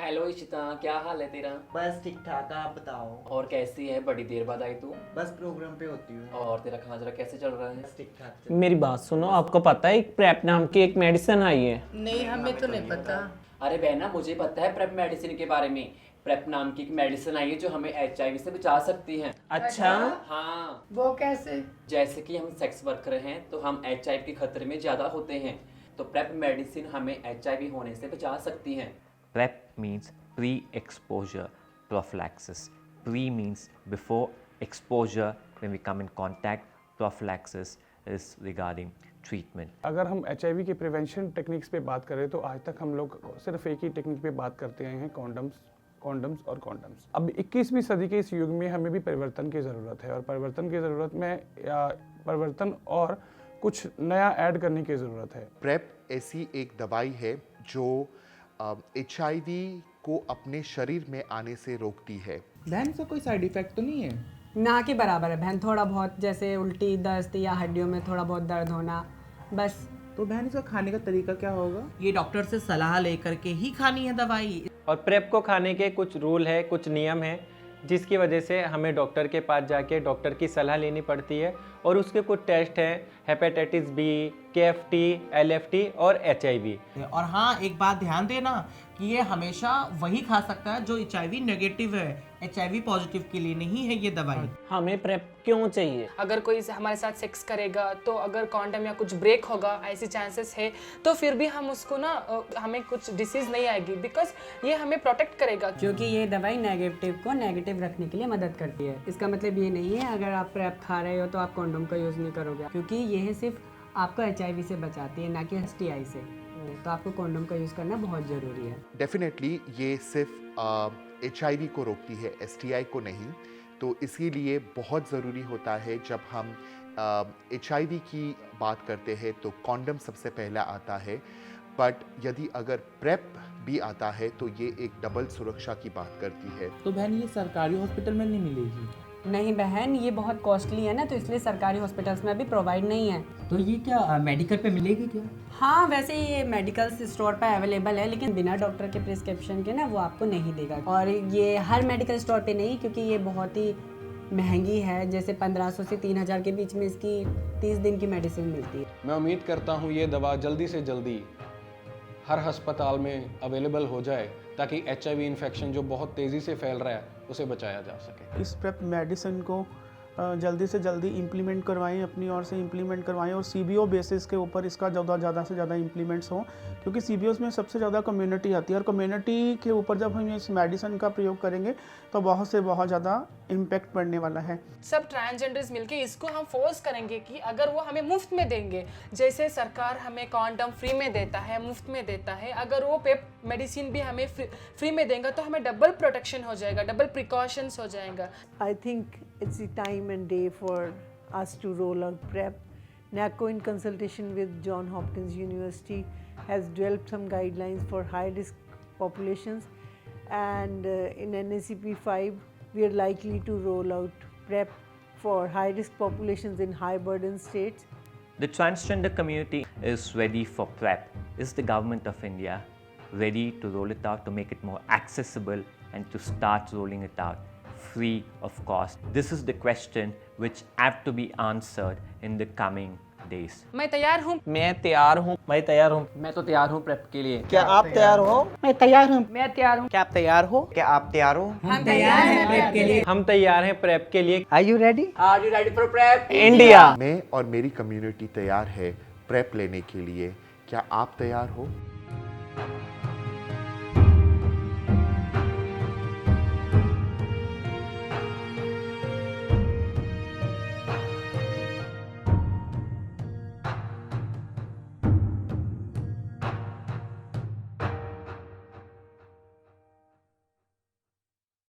Hello Ishita, क्या हाल है तेरा? बस ठीक ठाक, आप बताओ। और कैसी है? बड़ी देर बाद आई तू। बस प्रोग्राम पे होती हूँ। और तेरा खाना कैसे चल रहा है? बस ठीक ठाक मेरी बात सुनो, आपको पता है एक प्रेप नाम की एक मेडिसिन आई है? नहीं, हमें तो नहीं पता। अरे बहना, मुझे पता है प्रेप मेडिसिन के बारे में। प्रेप नाम की एक मेडिसिन आई है जो हमें HIV से बचा सकती है। अच्छा। हाँ, वो कैसे? जैसे कि हम सेक्स वर्कर हैं तो हम HIV के खतरे में ज़्यादा होते हैं, तो प्रेप मेडिसिन हमें HIV होने से बचा सकती हैं। PrEP means pre-exposure prophylaxis. Pre means before, exposure when we come in contact, prophylaxis is regarding treatment. अगर हम HIV के प्रिवेंशन टेक्निक्स पे बात करें तो आज तक हम लोग सिर्फ एक ही टेक्निक पे बात करते आए हैं, कॉन्डम्स और कॉन्डम्स। अब 21वीं सदी के इस युग में हमें भी परिवर्तन की ज़रूरत है, और परिवर्तन की ज़रूरत में परिवर्तन और कुछ नया ऐड करने की ज़रूरत है। प्रेप ऐसी एक दवाई है जो HIV को अपने शरीर में आने से रोकती है। बहन से कोई साइड इफेक्ट तो नहीं है? ना के बराबर है बहन, थोड़ा बहुत जैसे उल्टी दस्त या हड्डियों में थोड़ा बहुत दर्द होना, बस। तो बहन इसका खाने का तरीका क्या होगा? ये डॉक्टर से सलाह लेकर के ही खानी है दवाई। और प्रेप को खाने के कुछ रूल है, कुछ नियम है, जिसकी वजह से हमें डॉक्टर के पास जाके डॉक्टर की सलाह लेनी पड़ती है। और उसके कुछ टेस्ट हैं, हेपेटाइटिस बी, KFT, LFT और HIV। और हाँ, एक बात ध्यान देना कि ये हमेशा वही खा सकता है जो HIV नेगेटिव है। HIV पॉजिटिव के लिए नहीं है ये दवाई। हमें प्रेप क्यों चाहिए? अगर कोई हमारे साथ सेक्स करेगा तो अगर कॉन्डम या कुछ ब्रेक होगा, ऐसी चांसेस है, तो फिर भी हम उसको ना हमें कुछ डिसीज नहीं आएगी, बिकॉज ये हमें प्रोटेक्ट करेगा। क्योंकि ये दवाई नेगेटिव को नेगेटिव रखने के लिए मदद करती है। इसका मतलब ये नहीं है अगर आप प्रेप खा रहे हो तो आप कॉन्डम का यूज़ नहीं करोगे, क्योंकि यह सिर्फ आपको HIV से बचाती है, ना कि STI से। तो आपको कॉन्डम का यूज़ करना बहुत ज़रूरी है। डेफिनेटली ये सिर्फ HIV को रोकती है, STI को नहीं। तो इसीलिए बहुत ज़रूरी होता है जब हम HIV की बात करते हैं तो कॉन्डम सबसे पहला आता है, बट यदि अगर प्रेप भी आता है तो ये एक डबल सुरक्षा की बात करती है। तो बहन ये सरकारी हॉस्पिटल में नहीं मिलेगी? नहीं बहन, ये बहुत कॉस्टली है ना, तो इसलिए सरकारी हॉस्पिटल्स में अभी प्रोवाइड नहीं है। तो ये क्या मेडिकल पे मिलेगी क्या? हाँ, वैसे ये मेडिकल स्टोर पर अवेलेबल है, लेकिन बिना डॉक्टर के प्रिस्क्रिप्शन के ना वो आपको नहीं देगा। और ये हर मेडिकल स्टोर पे नहीं, क्योंकि ये बहुत ही महंगी है। जैसे 1500 से 3000 के बीच में इसकी 30 दिन की मेडिसिन मिलती है। मैं उम्मीद करता हूँ ये दवा जल्दी से जल्दी हर अस्पताल में अवेलेबल हो जाए, ताकि HIV इन्फेक्शन जो बहुत तेज़ी से फैल रहा है उसे बचाया जा सके। इस प्रेप मेडिसिन को जल्दी से जल्दी इम्प्लीमेंट करवाएं, अपनी ओर से इम्प्लीमेंट करवाएं, और CBO बेसिस के ऊपर इसका ज़्यादा से ज़्यादा इम्प्लीमेंट्स हों, क्योंकि CBOs में सबसे ज़्यादा कम्युनिटी आती है, और कम्युनिटी के ऊपर जब हम इस मेडिसिन का प्रयोग करेंगे तो बहुत से बहुत ज़्यादा इम्पैक्ट पड़ने वाला है। सब ट्रांसजेंडर्स मिलके इसको हम फोर्स करेंगे कि अगर वो हमें मुफ्त में देंगे, जैसे सरकार हमें कॉन्डम फ्री में देता है, मुफ्त में देता है, अगर वो पेप मेडिसिन भी हमें फ्री में देंगे तो हमें डबल प्रोटेक्शन हो जाएगा, डबल प्रिकॉशंस हो जाएगा। I think it's the time and day for us to roll out PrEP. NACO, in consultation with Johns Hopkins University, has developed some guidelines for high-risk populations, and in NACP 5, we are likely to roll out PrEP for high-risk populations in high-burden states. The transgender community is ready for PrEP. Is the government of India ready to roll it out, to make it more accessible and to start rolling it out free of cost? This is the question which have to be answered in the coming days. मैं तैयार हूँ। मैं तैयार हूँ। मैं तैयार हूँ। मैं तो तैयार हूँ प्रेप के लिए। क्या आप तैयार हो? मैं तैयार हूँ। मैं तैयार हूँ। क्या आप तैयार हो? क्या आप तैयार हो? हम तैयार हैं प्रेप के लिए। हम तैयार हैं प्रेप के लिए। Are you ready? Are you ready for PrEP? India. मैं और मेरी कम्युनिटी तैयार है प्रेप लेने के लिए। क्या आप तैयार हो?